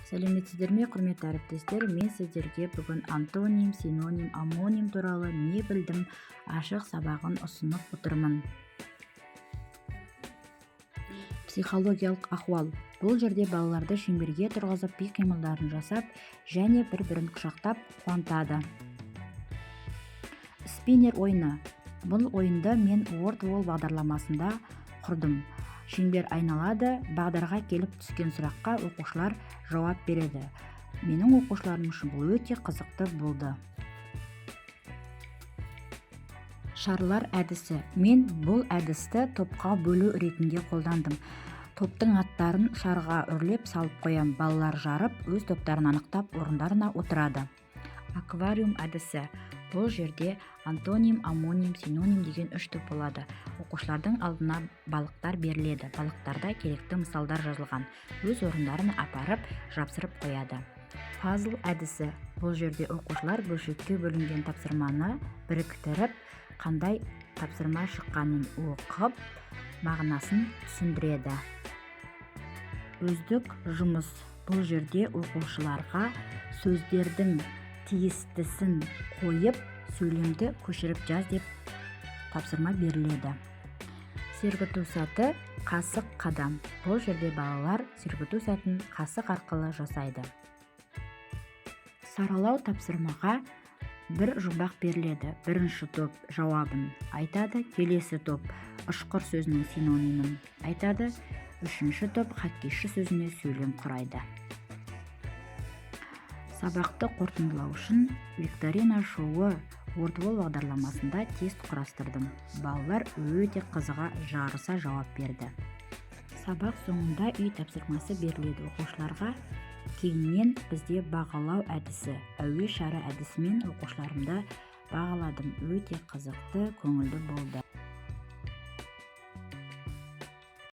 Сәлеметсіздер ме, құрметті әріптестер? Мен сіздерге бүгін антоним, синоним, амоним туралы не білдім ашық сабағын ұсынып отырмын. Психологиялық ахуал. Бұл жерде балаларды шеңберге тұрғызып, би қимылдарын жасап, және бір-бірін құшақтап қуантады. Спиннер ойыны. Бұл ойынды мен WordWall бағдарламасында құрдым. Шеңбер айналады, бағдарға келіп түскен сұраққа оқушылар жауап береді. Менің оқушыларым үшін бұл өте қызықты болды. Шарлар әдісі. Мен бұл әдісті топқа бөлу ретінде қолдандым. Топтың аттарын шарға үрлеп салып қоям. Балалар жарып, өз топтарын анықтап, орындарына отырады. Аквариум әдісі. Бұл жерде антоним, амоним, синоним деген 3 топ болады. Оқушылардың алдына балықтар беріледі. Балықтарда керекті мысалдар жазылған. Өз орындарын апарып, жапсырып қояды. Пазл әдісі. Бұл жерде оқушылар бөлшекке бөлінген тапсырманы біріктіріп, қандай тапсырма шыққанын оқып, мағынасын түсіндіреді. Өздік жұмыс. Бұл жерде оқушыларға сөздердің тиістісін қойып, сөйлемді көшіріп жаз деп тапсырма беріледі. Сергіту сәті қасық қадам. Бұл жерде балалар сергіту сәтін қасық арқылы жасайды. Саралау тапсырмаға бір жұмбақ беріледі. Бірінші топ жауабын айтады, келесі топ ұшқыр сөзінің синонимін айтады, үшінші топ хоккейші сөзіне сөйлем құрайды. Сабақты қорытындылау үшін викторина шоуы WordWall бағдарламасында тест құрастырдым. Балалар өте қызыға жарыса жауап берді. Сабақ соңында үй тапсырмасы беріледі оқушыларға. Кейіннен бізде бағалау әдісі, әуе шары әдісімен оқушыларымды бағаладым. Өте қызықты, көңілді болды.